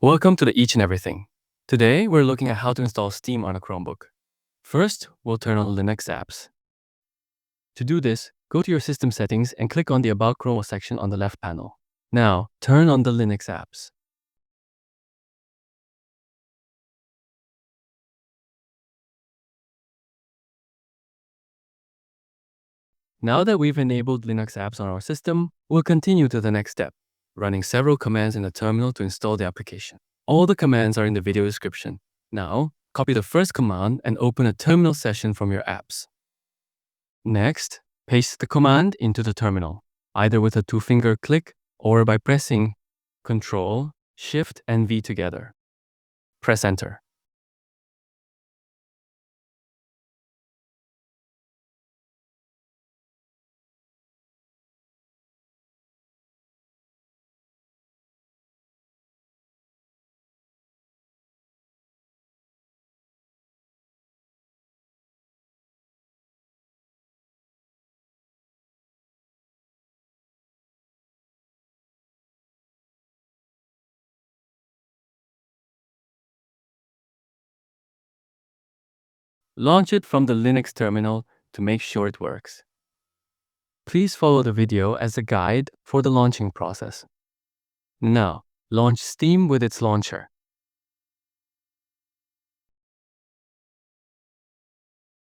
Welcome to the Each and Everything. Today, we're looking at how to install Steam on a Chromebook. First, we'll turn on Linux apps. To do this, go to your system settings and click on the About Chrome section on the left panel. Now, turn on the Linux apps. Now that we've enabled Linux apps on our system, we'll continue to the next step, running several commands in the terminal to install the application. All the commands are in the video description. Now, copy the first command and open a terminal session from your apps. Next, paste the command into the terminal, either with a two-finger click or by pressing Ctrl, Shift, and V together. Press Enter. Launch it from the Linux terminal to make sure it works. Please follow the video as a guide for the launching process. Now, launch Steam with its launcher.